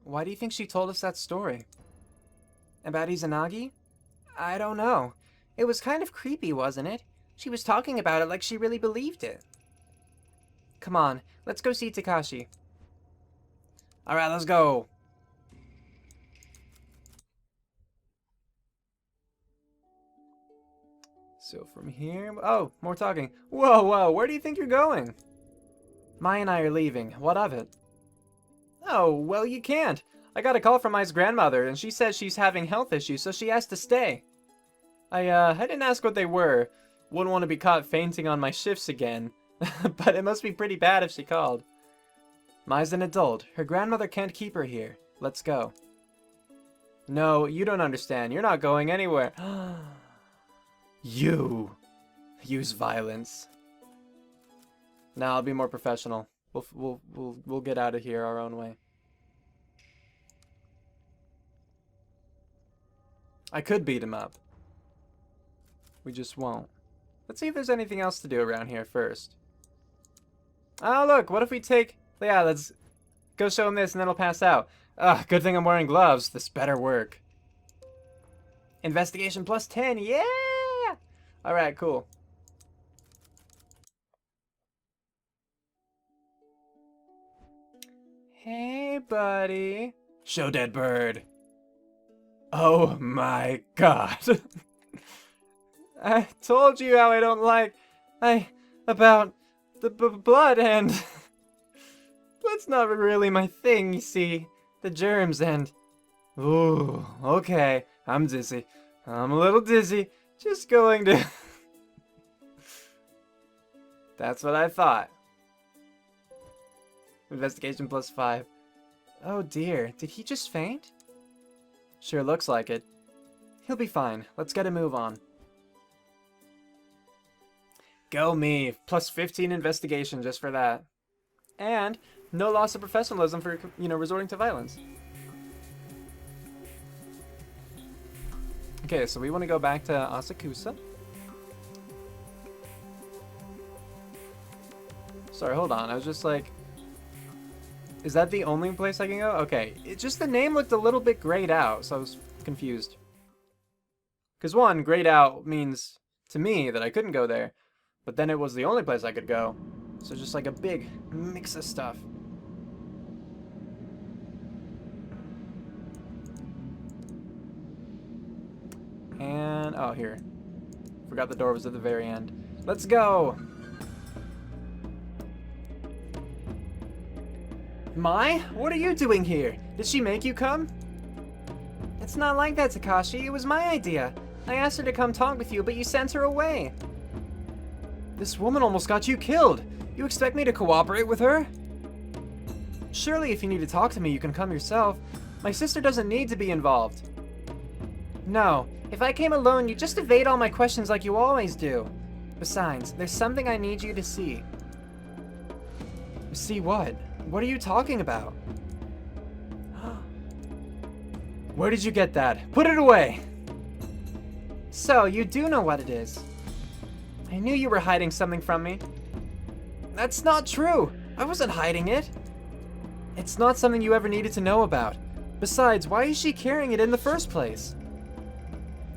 Why do you think she told us that story? About Izanagi? I don't know. It was kind of creepy, wasn't it? She was talking about it like she really believed it. Come on, let's go see Takashi. Alright, let's go. So from here... Oh, more talking. Whoa, whoa, where do you think you're going? Mai and I are leaving. What of it? Oh, well, you can't. I got a call from Mai's grandmother, and she says she's having health issues, so she has to stay. I didn't ask what they were. Wouldn't want to be caught fainting on my shifts again. But it must be pretty bad if she called. Mai's an adult. Her grandmother can't keep her here. Let's go. No, you don't understand. You're not going anywhere. You use violence. Now I'll be more professional. We'll get out of here our own way. I could beat him up. We just won't. Let's see if there's anything else to do around here first. Oh, look, what if we take... Yeah, let's go show him this and then he'll pass out. Ugh, good thing I'm wearing gloves. This better work. Investigation plus 10, yeah! Alright, cool. Hey, buddy. Show dead bird. Oh my god. I told you how I don't like... about the blood and... Blood's not really my thing, you see. The germs and... Ooh, okay. I'm dizzy. I'm a little dizzy. Just going to... That's what I thought. Investigation plus 5. Oh dear, did he just faint? Sure looks like it. He'll be fine. Let's get a move on. Go me. Plus 15 investigation just for that. And no loss of professionalism for, resorting to violence. Okay, so we want to go back to Asakusa. Sorry, hold on. I was just like... Is that the only place I can go? Okay, just the name looked a little bit grayed out, so I was confused. Because one, grayed out means to me that I couldn't go there, but then it was the only place I could go. So just like a big mix of stuff. And, oh, here. Forgot the door was at the very end. Let's go! Mai? What are you doing here? Did she make you come? It's not like that, Takashi. It was my idea. I asked her to come talk with you, but you sent her away. This woman almost got you killed. You expect me to cooperate with her? Surely if you need to talk to me, you can come yourself. My sister doesn't need to be involved. No. If I came alone, you'd just evade all my questions like you always do. Besides, there's something I need you to see. See what? What are you talking about? Where did you get that? Put it away! So, you do know what it is. I knew you were hiding something from me. That's not true! I wasn't hiding it! It's not something you ever needed to know about. Besides, why is she carrying it in the first place?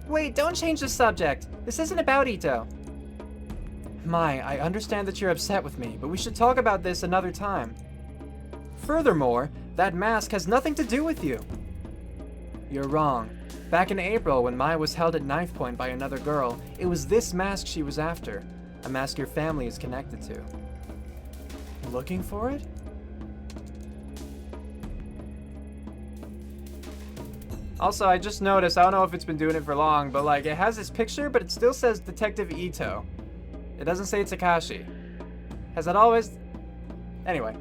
Wait, don't change the subject. This isn't about Ito. Mai, I understand that you're upset with me, but we should talk about this another time. Furthermore, that mask has nothing to do with you. You're wrong. Back in April, when Mai was held at knife point by another girl, it was this mask she was after. A mask your family is connected to. Looking for it? Also, I just noticed, I don't know if it's been doing it for long, but like, it has this picture, but it still says Detective Ito. It doesn't say Takashi. Has that always... Anyway,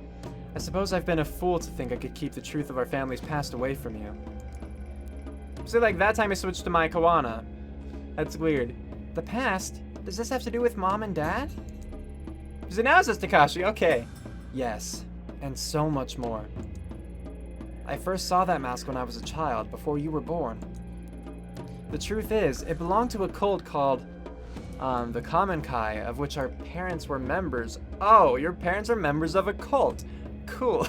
I suppose I've been a fool to think I could keep the truth of our family's past away from you. So like, that time I switched to my Kawana. That's weird. The past? Does this have to do with Mom and Dad? So now it says Takashi, okay. Yes, and so much more. I first saw that mask when I was a child, before you were born. The truth is, it belonged to a cult called, the Common Kai, of which our parents were members. Oh, your parents are members of a cult. Cool.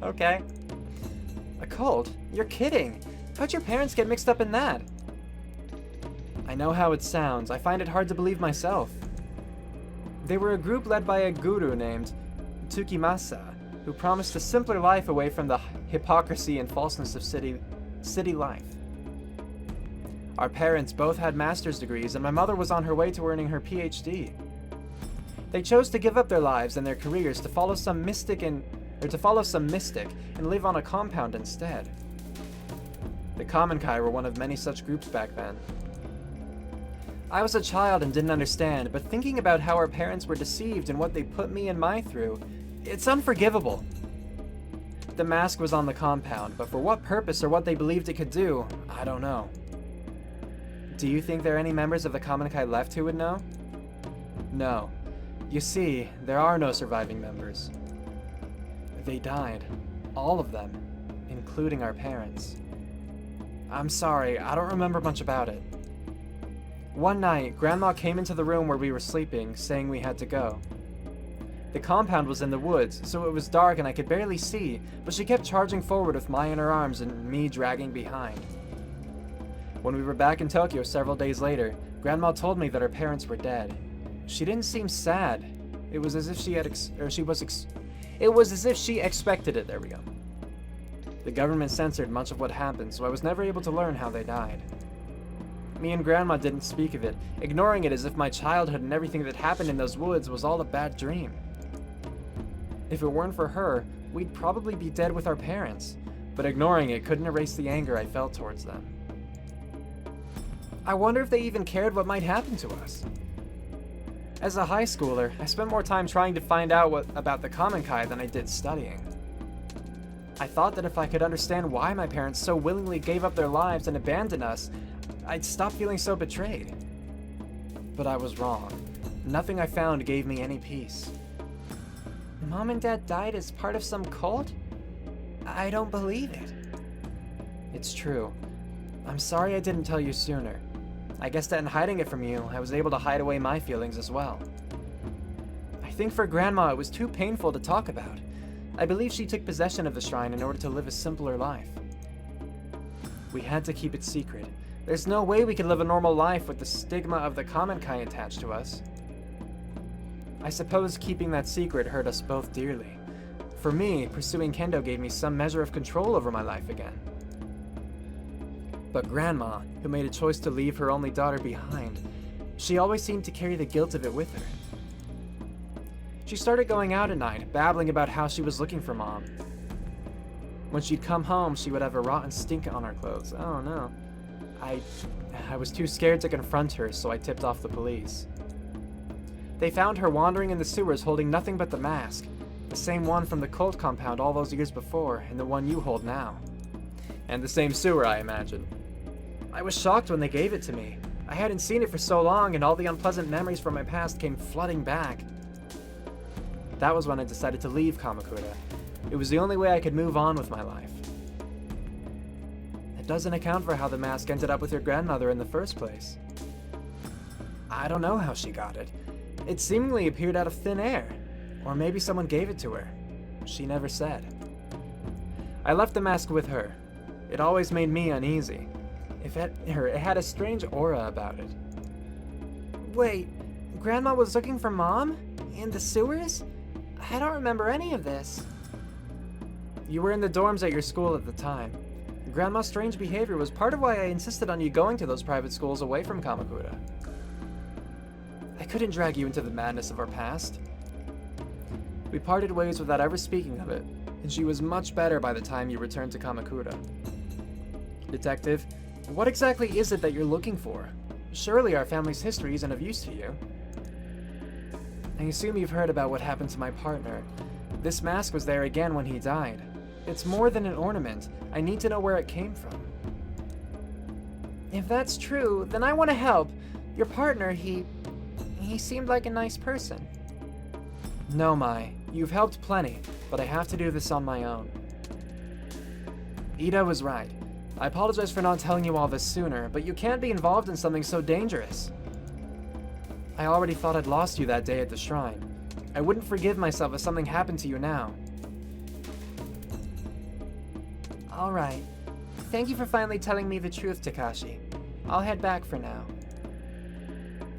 Okay. A cult? You're kidding. How'd your parents get mixed up in that? I know how it sounds. I find it hard to believe myself. They were a group led by a guru named Tsukimasa, who promised a simpler life away from the hypocrisy and falseness of city life. Our parents both had master's degrees, and my mother was on her way to earning her PhD. They chose to give up their lives and their careers to follow some mystic and live on a compound instead. The Kamenkai were one of many such groups back then. I was a child and didn't understand, but thinking about how our parents were deceived and what they put me and Mai through, it's unforgivable. The mask was on the compound, but for what purpose or what they believed it could do, I don't know. Do you think there are any members of the Kamenkai left who would know? No. You see, there are no surviving members. They died. All of them. Including our parents. I'm sorry, I don't remember much about it. One night, Grandma came into the room where we were sleeping, saying we had to go. The compound was in the woods, so it was dark and I could barely see, but she kept charging forward with Mai in her arms and me dragging behind. When we were back in Tokyo several days later, Grandma told me that her parents were dead. She didn't seem sad. It was as if she expected it. There we go. The government censored much of what happened, so I was never able to learn how they died. Me and Grandma didn't speak of it, ignoring it as if my childhood and everything that happened in those woods was all a bad dream. If it weren't for her, we'd probably be dead with our parents, but ignoring it couldn't erase the anger I felt towards them. I wonder if they even cared what might happen to us. As a high schooler, I spent more time trying to find out about the Kamenkai than I did studying. I thought that if I could understand why my parents so willingly gave up their lives and abandoned us, I'd stop feeling so betrayed. But I was wrong. Nothing I found gave me any peace. Mom and Dad died as part of some cult? I don't believe it. It's true. I'm sorry I didn't tell you sooner. I guess that in hiding it from you, I was able to hide away my feelings as well. I think for Grandma it was too painful to talk about. I believe she took possession of the shrine in order to live a simpler life. We had to keep it secret. There's no way we could live a normal life with the stigma of the Kamenkai attached to us. I suppose keeping that secret hurt us both dearly. For me, pursuing kendo gave me some measure of control over my life again. But Grandma, who made a choice to leave her only daughter behind, she always seemed to carry the guilt of it with her. She started going out at night, babbling about how she was looking for Mom. When she'd come home, she would have a rotten stink on her clothes. Oh no. I was too scared to confront her, so I tipped off the police. They found her wandering in the sewers holding nothing but the mask, the same one from the cult compound all those years before, and the one you hold now. And the same sewer, I imagine. I was shocked when they gave it to me. I hadn't seen it for so long, and all the unpleasant memories from my past came flooding back. That was when I decided to leave Kamakura. It was the only way I could move on with my life. It doesn't account for how the mask ended up with your grandmother in the first place. I don't know how she got it. It seemingly appeared out of thin air. Or maybe someone gave it to her. She never said. I left the mask with her. It always made me uneasy. It had a strange aura about it. Wait, Grandma was looking for Mom? In the sewers? I don't remember any of this. You were in the dorms at your school at the time. Grandma's strange behavior was part of why I insisted on you going to those private schools away from Kamakura. I couldn't drag you into the madness of our past. We parted ways without ever speaking of it, and she was much better by the time you returned to Kamakura. Detective, what exactly is it that you're looking for? Surely our family's history isn't of use to you. I assume you've heard about what happened to my partner. This mask was there again when he died. It's more than an ornament. I need to know where it came from. If that's true, then I want to help. Your partner, he seemed like a nice person. No, Mai. You've helped plenty, but I have to do this on my own. Ida was right. I apologize for not telling you all this sooner, but you can't be involved in something so dangerous. I already thought I'd lost you that day at the shrine. I wouldn't forgive myself if something happened to you now. Alright. Thank you for finally telling me the truth, Takashi. I'll head back for now.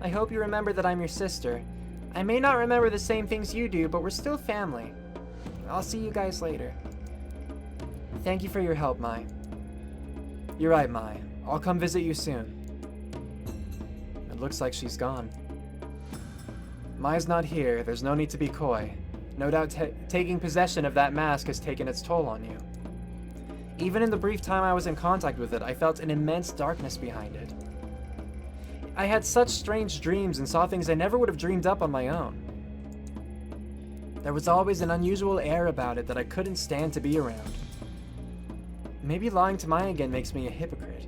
I hope you remember that I'm your sister. I may not remember the same things you do, but we're still family. I'll see you guys later. Thank you for your help, Mai. You're right, Mai. I'll come visit you soon. It looks like she's gone. Mai's not here. There's no need to be coy. No doubt taking possession of that mask has taken its toll on you. Even in the brief time I was in contact with it, I felt an immense darkness behind it. I had such strange dreams and saw things I never would have dreamed up on my own. There was always an unusual air about it that I couldn't stand to be around. Maybe lying to Mai again makes me a hypocrite.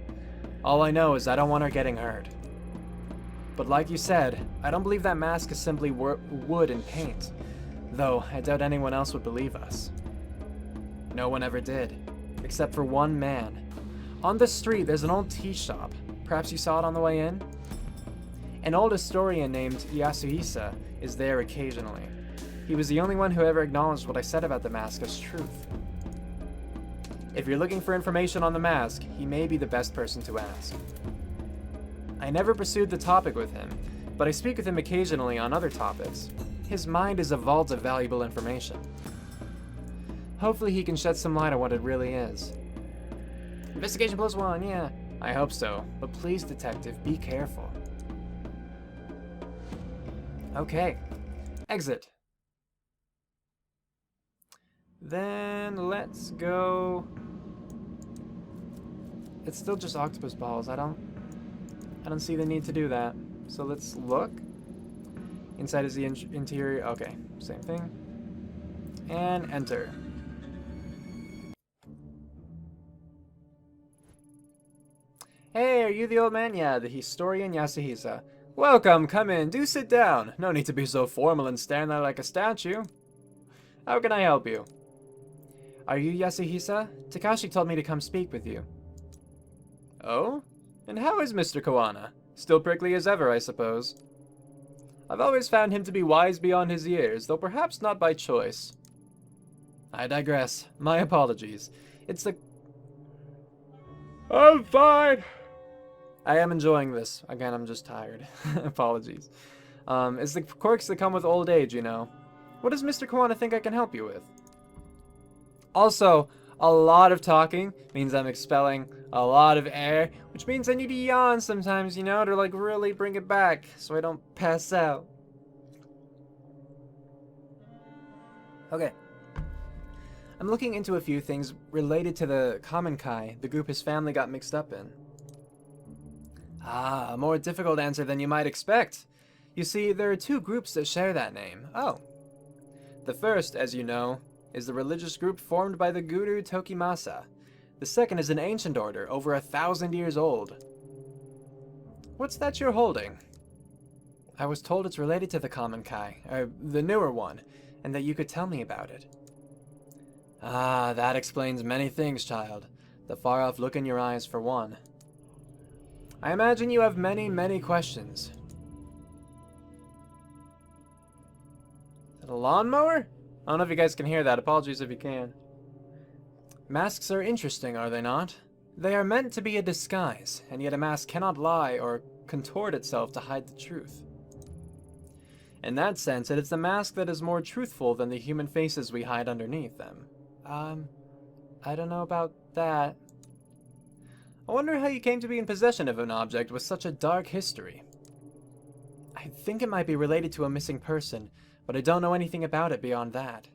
All I know is I don't want her getting hurt. But like you said, I don't believe that mask is simply wood and paint, though I doubt anyone else would believe us. No one ever did, except for one man. On the street, there's an old tea shop. Perhaps you saw it on the way in? An old historian named Yasuhisa is there occasionally. He was the only one who ever acknowledged what I said about the mask as truth. If you're looking for information on the mask, he may be the best person to ask. I never pursued the topic with him, but I speak with him occasionally on other topics. His mind is a vault of valuable information. Hopefully he can shed some light on what it really is. Investigation +1, yeah. I hope so, but please, detective, be careful. Okay. Exit. Then let's go... It's still just octopus balls. I don't see the need to do that. So let's look. Inside is the interior. Okay, same thing. And enter. Hey, are you the old man? Yeah, the historian Yasuhisa. Welcome, come in, do sit down. No need to be so formal and stand there like a statue. How can I help you? Are you Yasuhisa? Takashi told me to come speak with you. Oh? And how is Mr. Kawana? Still prickly as ever, I suppose. I've always found him to be wise beyond his years, though perhaps not by choice. I digress. My apologies. It's the... I'm fine! I am enjoying this. Again, I'm just tired. Apologies. It's the quirks that come with old age, you know. What does Mr. Kawana think I can help you with? Also, a lot of talking means I'm expelling a lot of air, which means I need to yawn sometimes, you know, to like really bring it back so I don't pass out. Okay. I'm looking into a few things related to the Common Kai, the group his family got mixed up in. Ah, a more difficult answer than you might expect. You see, there are two groups that share that name. Oh. The first, as you know, is the religious group formed by the Guru Tokimasa. The second is an ancient order, over 1,000 years old. What's that you're holding? I was told it's related to the Common Kai, or the newer one, and that you could tell me about it. Ah, that explains many things, child. The far-off look in your eyes, for one. I imagine you have many, many questions. Is that a lawnmower? I don't know if you guys can hear that. Apologies if you can. Masks are interesting, are they not? They are meant to be a disguise, and yet a mask cannot lie or contort itself to hide the truth. In that sense, it is the mask that is more truthful than the human faces we hide underneath them. I don't know about that. I wonder how you came to be in possession of an object with such a dark history. I think it might be related to a missing person, but I don't know anything about it beyond that.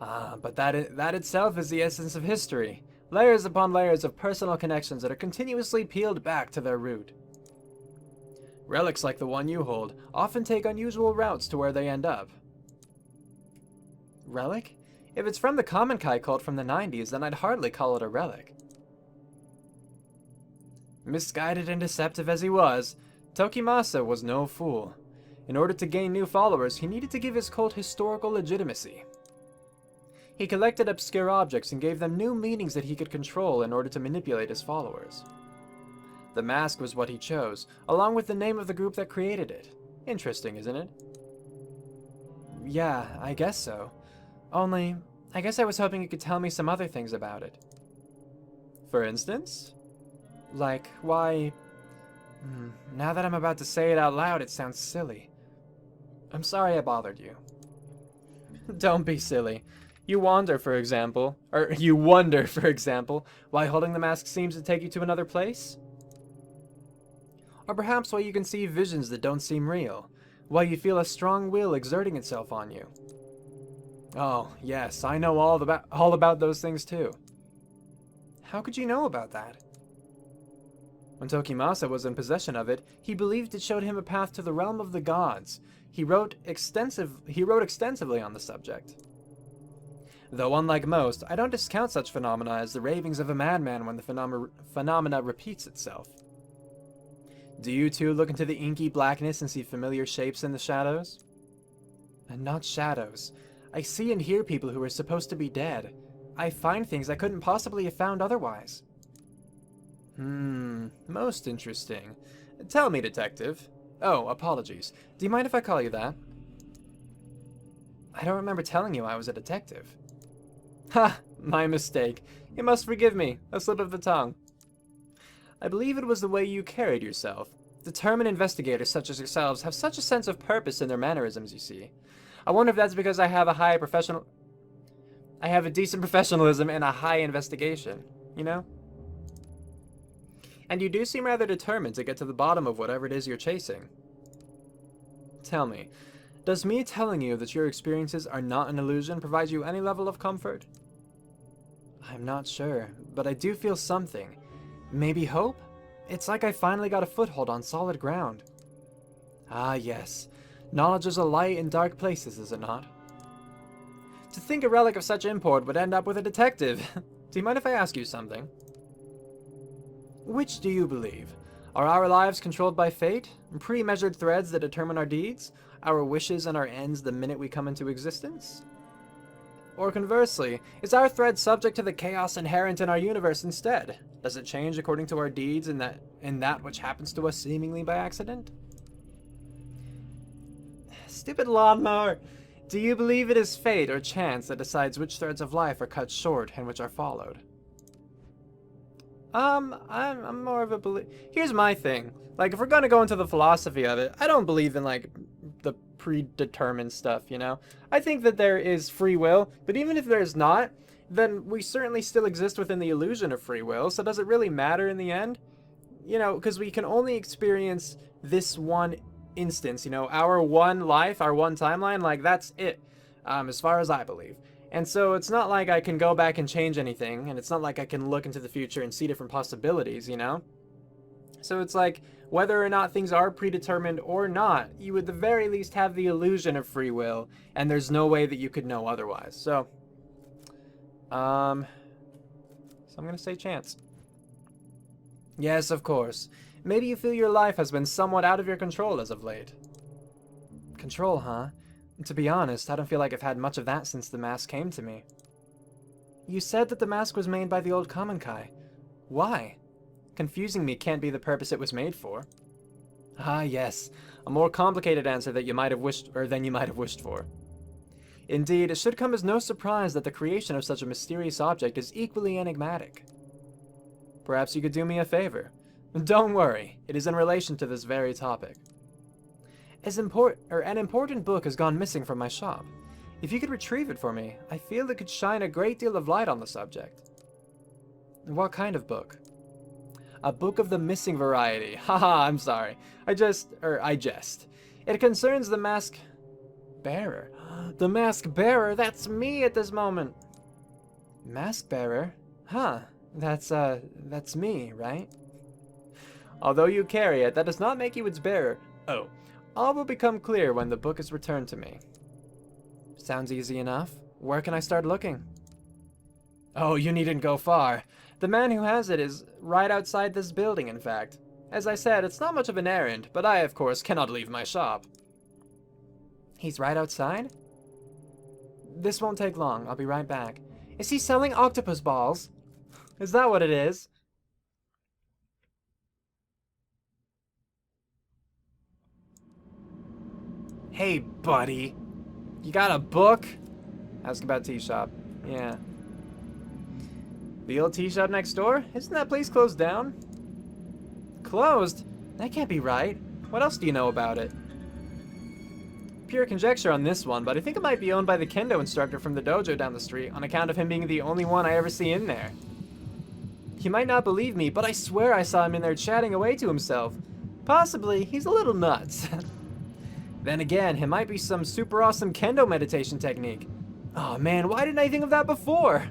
Ah, but that itself is the essence of history. Layers upon layers of personal connections that are continuously peeled back to their root. Relics like the one you hold often take unusual routes to where they end up. Relic? If it's from the Common Kai cult from the 90s, then I'd hardly call it a relic. Misguided and deceptive as he was, Tokimasa was no fool. In order to gain new followers, he needed to give his cult historical legitimacy. He collected obscure objects and gave them new meanings that he could control in order to manipulate his followers. The mask was what he chose, along with the name of the group that created it. Interesting, isn't it? Yeah, I guess so. Only, I guess I was hoping you could tell me some other things about it. For instance? Like, why... now that I'm about to say it out loud, it sounds silly. I'm sorry I bothered you. Don't be silly. You wonder, for example, why holding the mask seems to take you to another place? Or perhaps why you can see visions that don't seem real, why you feel a strong will exerting itself on you. Oh, yes, I know all about those things too. How could you know about that? When Tokimasa was in possession of it, he believed it showed him a path to the realm of the gods. He wrote extensively on the subject. Though unlike most, I don't discount such phenomena as the ravings of a madman when the phenomena repeats itself. Do you too look into the inky blackness and see familiar shapes in the shadows? And not shadows. I see and hear people who are supposed to be dead. I find things I couldn't possibly have found otherwise. Most interesting. Tell me, detective. Oh, apologies. Do you mind if I call you that? I don't remember telling you I was a detective. Ha! My mistake. You must forgive me. A slip of the tongue. I believe it was the way you carried yourself. Determined investigators such as yourselves have such a sense of purpose in their mannerisms, you see. I wonder if that's because I have a decent professionalism and a high investigation, you know? And you do seem rather determined to get to the bottom of whatever it is you're chasing. Tell me, does me telling you that your experiences are not an illusion provide you any level of comfort? I'm not sure, but I do feel something. Maybe hope? It's like I finally got a foothold on solid ground. Ah, yes. Knowledge is a light in dark places, is it not? To think a relic of such import would end up with a detective. Do you mind if I ask you something? Which do you believe? Are our lives controlled by fate? Pre-measured threads that determine our deeds? Our wishes and our ends the minute we come into existence? Or conversely, is our thread subject to the chaos inherent in our universe instead? Does it change according to our deeds in that which happens to us seemingly by accident? Stupid lawnmower! Do you believe it is fate or chance that decides which threads of life are cut short and which are followed? I'm more of a Here's my thing. Like, if we're gonna go into the philosophy of it, I don't believe in, like, the predetermined stuff, you know? I think that there is free will, but even if there's not, then we certainly still exist within the illusion of free will, so does it really matter in the end? You know, because we can only experience this one instance, you know, our one life, our one timeline, like, that's it, as far as I believe. And so it's not like I can go back and change anything, and it's not like I can look into the future and see different possibilities, you know? So it's like, whether or not things are predetermined or not, you would at the very least have the illusion of free will, and there's no way that you could know otherwise. So I'm gonna say chance. Yes, of course. Maybe you feel your life has been somewhat out of your control as of late. Control, huh? To be honest, I don't feel like I've had much of that since the mask came to me. You said that the mask was made by the old Kamenkai. Why? Confusing me can't be the purpose it was made for. Ah, yes. A more complicated answer that you might have wished, or than you might have wished for. Indeed, it should come as no surprise that the creation of such a mysterious object is equally enigmatic. Perhaps you could do me a favor. Don't worry, it is in relation to this very topic. An important book has gone missing from my shop. If you could retrieve it for me, I feel it could shine a great deal of light on the subject. What kind of book? A book of the missing variety. Haha, I'm sorry. I jest. It concerns the mask bearer. The mask bearer, that's me at this moment. Mask bearer? Huh. That's me, right? Although you carry it, that does not make you its bearer. Oh. All will become clear when the book is returned to me. Sounds easy enough. Where can I start looking? Oh, you needn't go far. The man who has it is right outside this building, in fact. As I said, it's not much of an errand, but I, of course, cannot leave my shop. He's right outside? This won't take long. I'll be right back. Is he selling octopus balls? Is that what it is? Hey, buddy. You got a book? Ask about tea shop. Yeah. The old tea shop next door? Isn't that place closed down? Closed? That can't be right. What else do you know about it? Pure conjecture on this one, but I think it might be owned by the kendo instructor from the dojo down the street on account of him being the only one I ever see in there. You might not believe me, but I swear I saw him in there chatting away to himself. Possibly, he's a little nuts. Then again, it might be some super awesome kendo meditation technique. Oh man, why didn't I think of that before?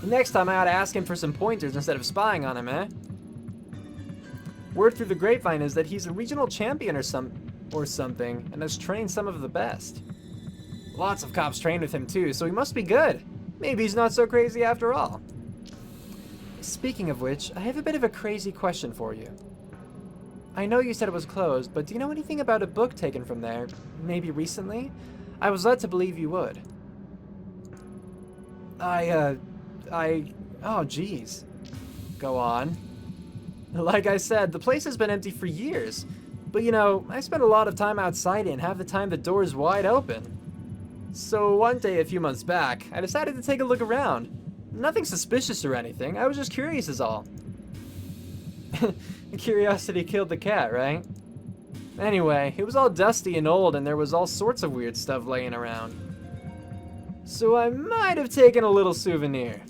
Next time I ought to ask him for some pointers instead of spying on him, eh? Word through the grapevine is that he's a regional champion or something, and has trained some of the best. Lots of cops train with him too, so he must be good. Maybe he's not so crazy after all. Speaking of which, I have a bit of a crazy question for you. I know you said it was closed, but do you know anything about a book taken from there, maybe recently? I was led to believe you would. Oh geez. Go on. Like I said, the place has been empty for years. But you know, I spent a lot of time outside it and half the time the door is wide open. So one day a few months back, I decided to take a look around. Nothing suspicious or anything, I was just curious is all. Curiosity killed the cat, right? Anyway, it was all dusty and old and there was all sorts of weird stuff laying around. So I might have taken a little souvenir.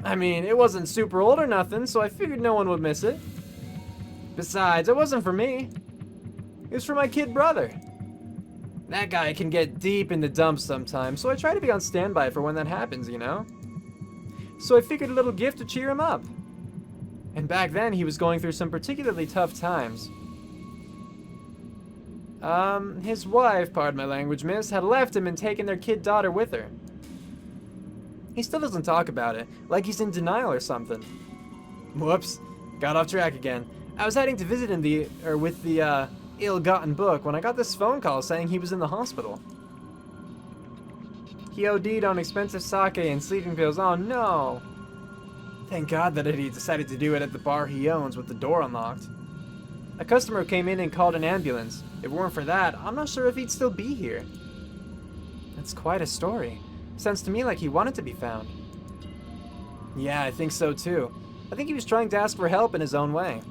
I mean, it wasn't super old or nothing, so I figured no one would miss it. Besides, it wasn't for me. It was for my kid brother. That guy can get deep in the dumps sometimes, so I try to be on standby for when that happens, you know? So I figured a little gift to cheer him up. And back then, he was going through some particularly tough times. His wife, pardon my language, miss, had left him and taken their kid daughter with her. He still doesn't talk about it, like he's in denial or something. Whoops, got off track again. I was heading to visit him with the ill-gotten book when I got this phone call saying he was in the hospital. He OD'd on expensive sake and sleeping pills. Oh no! Thank God that he decided to do it at the bar he owns with the door unlocked. A customer came in and called an ambulance. If it weren't for that, I'm not sure if he'd still be here. That's quite a story. Sounds to me like he wanted to be found. Yeah, I think so too. I think he was trying to ask for help in his own way.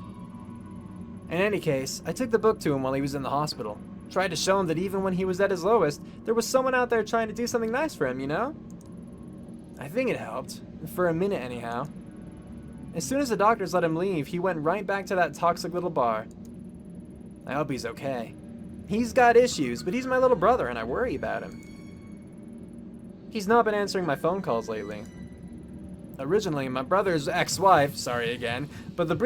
In any case, I took the book to him while he was in the hospital. Tried to show him that even when he was at his lowest, there was someone out there trying to do something nice for him, you know? I think it helped. For a minute anyhow. As soon as the doctors let him leave, he went right back to that toxic little bar. I hope he's okay. He's got issues, but he's my little brother and I worry about him. He's not been answering my phone calls lately. Originally, my brother's ex-wife, sorry again, but had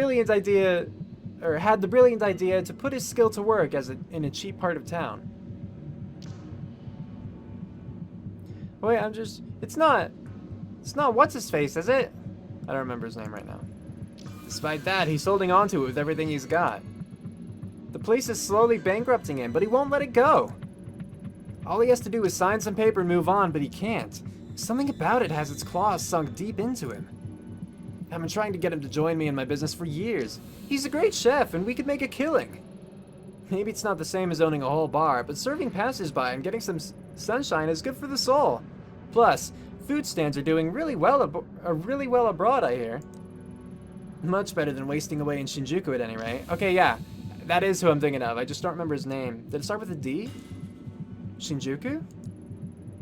the brilliant idea to put his skill to work in a cheap part of town. Wait, it's not what's his face, is it? I don't remember his name right now. Despite that, he's holding on to it with everything he's got. The place is slowly bankrupting him, but he won't let it go. All he has to do is sign some paper and move on, but he can't. Something about it has its claws sunk deep into him. I've been trying to get him to join me in my business for years. He's a great chef, and we could make a killing. Maybe it's not the same as owning a whole bar, but serving passersby and getting some sunshine is good for the soul. Plus, food stands are doing really well abroad, I hear. Much better than wasting away in Shinjuku at any rate. Okay, yeah, that is who I'm thinking of. I just don't remember his name. Did it start with a D? Shinjuku?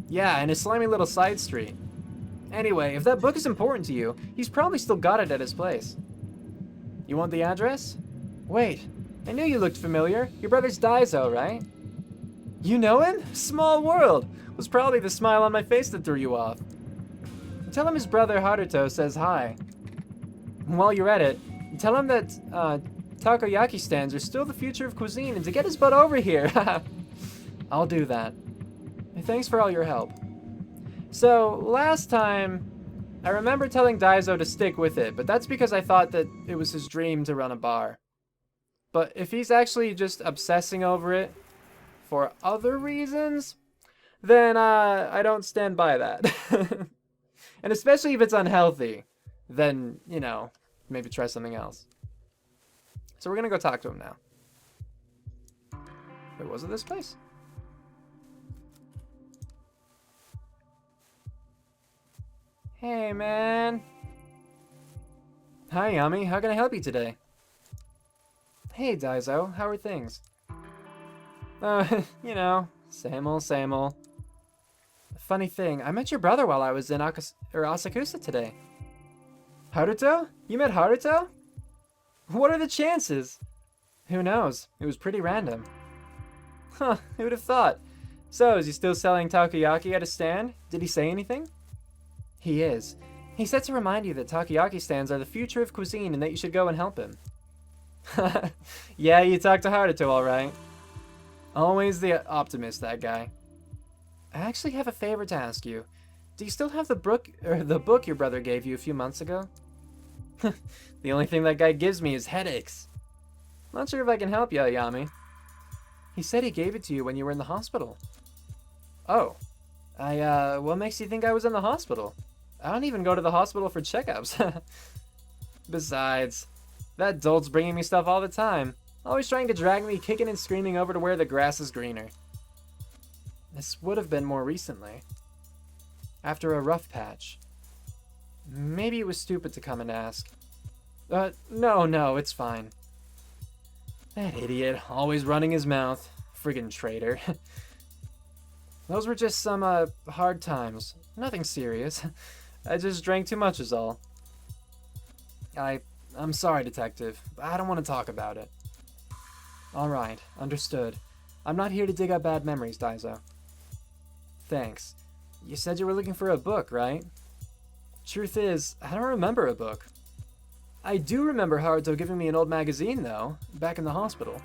Yeah, and his slimy little side street. Anyway, if that book is important to you, he's probably still got it at his place. You want the address? Wait, I knew you looked familiar. Your brother's Daiso, right? You know him? Small world. Was probably the smile on my face that threw you off. Tell him his brother Haruto says hi. And while you're at it, tell him that takoyaki stands are still the future of cuisine and to get his butt over here. I'll do that. Thanks for all your help. So, last time, I remember telling Daiso to stick with it, but that's because I thought that it was his dream to run a bar. But if he's actually just obsessing over it for other reasons, then I don't stand by that. And especially if it's unhealthy, then, you know, maybe try something else. So we're gonna go talk to him now. Wait, was it this place? Hey, man. Hi, Yami. How can I help you today? Hey, Daizo. How are things? You know, same old, same old. Funny thing, I met your brother while I was in Asakusa today. Haruto? You met Haruto? What are the chances? Who knows? It was pretty random. Huh, who would have thought? So, is he still selling takoyaki at a stand? Did he say anything? He is. He said to remind you that takoyaki stands are the future of cuisine and that you should go and help him. Yeah, you talked to Haruto, alright. Always the optimist, that guy. I actually have a favor to ask you. Do you still have the book your brother gave you a few months ago? The only thing that guy gives me is headaches. Not sure if I can help you, Ayami. He said he gave it to you when you were in the hospital. Oh. What makes you think I was in the hospital? I don't even go to the hospital for checkups. Besides, that dolt's bringing me stuff all the time. Always trying to drag me kicking and screaming over to where the grass is greener. This would have been more recently. After a rough patch. Maybe it was stupid to come and ask. No, it's fine. That idiot, always running his mouth. Friggin' traitor. Those were just some, hard times. Nothing serious. I just drank too much is all. I'm sorry, Detective, but I don't want to talk about it. Alright, understood. I'm not here to dig up bad memories, Daizo. Thanks. You said you were looking for a book, right? Truth is, I don't remember a book. I do remember Haruto giving me an old magazine, though, back in the hospital.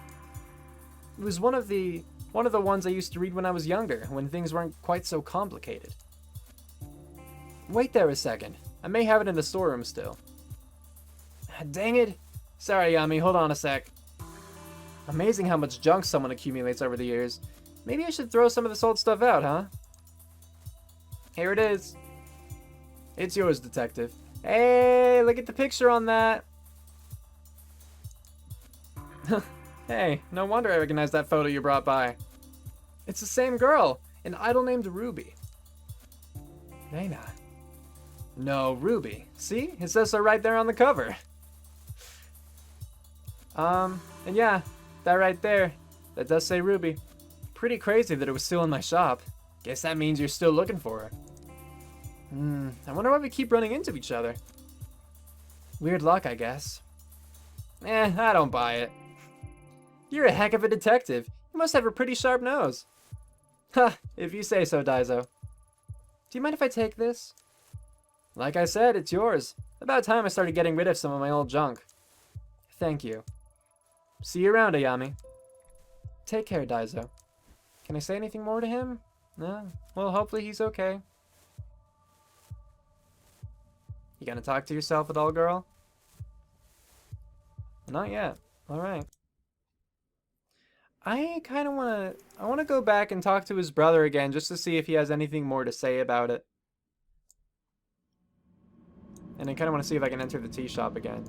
It was one of the ones I used to read when I was younger, when things weren't quite so complicated. Wait there a second. I may have it in the storeroom still. Dang it! Sorry, Yami, hold on a sec. Amazing how much junk someone accumulates over the years. Maybe I should throw some of this old stuff out, huh? Here it is. It's yours, Detective. Hey, look at the picture on that. Hey, no wonder I recognize that photo you brought by. It's the same girl, an idol named Ruby. Reina. No, Ruby. See? It says so right there on the cover. And yeah, that right there, that does say Ruby. Pretty crazy that it was still in my shop. Guess that means you're still looking for her. I wonder why we keep running into each other. Weird luck, I guess. I don't buy it. You're a heck of a detective. You must have a pretty sharp nose. Ha, if you say so, Daizo. Do you mind if I take this? Like I said, it's yours. About time I started getting rid of some of my old junk. Thank you. See you around, Ayami. Take care, Daizo. Can I say anything more to him? No? Well, hopefully he's okay. You gonna talk to yourself at all, girl? Not yet. Alright. I wanna go back and talk to his brother again just to see if he has anything more to say about it. And I kinda wanna see if I can enter the tea shop again.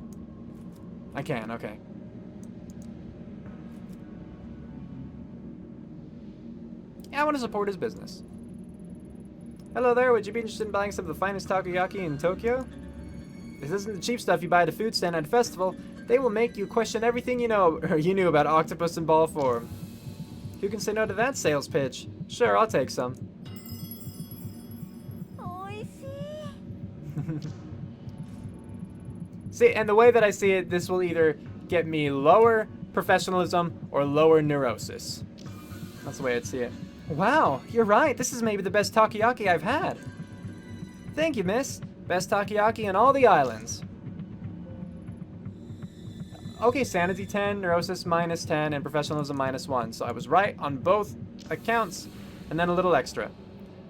I can, okay. Yeah, I wanna support his business. Hello there, would you be interested in buying some of the finest takoyaki in Tokyo? This isn't the cheap stuff you buy at a food stand at a festival. They will make you question everything you know or you knew about octopus in ball form. Who can say no to that sales pitch? Sure, I'll take some. See, and the way that I see it, this will either get me lower professionalism or lower neurosis. That's the way I'd see it. Wow, you're right. This is maybe the best takoyaki I've had. Thank you, miss. Best takoyaki in all the islands. Okay, sanity 10, neurosis minus 10, and professionalism minus 1. So I was right on both accounts, and then a little extra.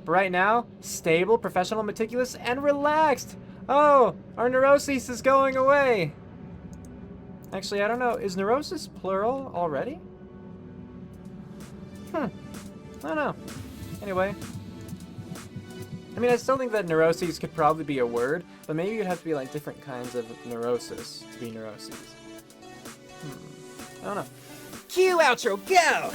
But right now, stable, professional, meticulous, and relaxed. Oh, our neurosis is going away. Actually, I don't know. Is neurosis plural already? I don't know. Anyway. I mean, I still think that neuroses could probably be a word, but maybe it'd have to be like different kinds of neurosis to be neuroses. I don't know. Cue outro, go!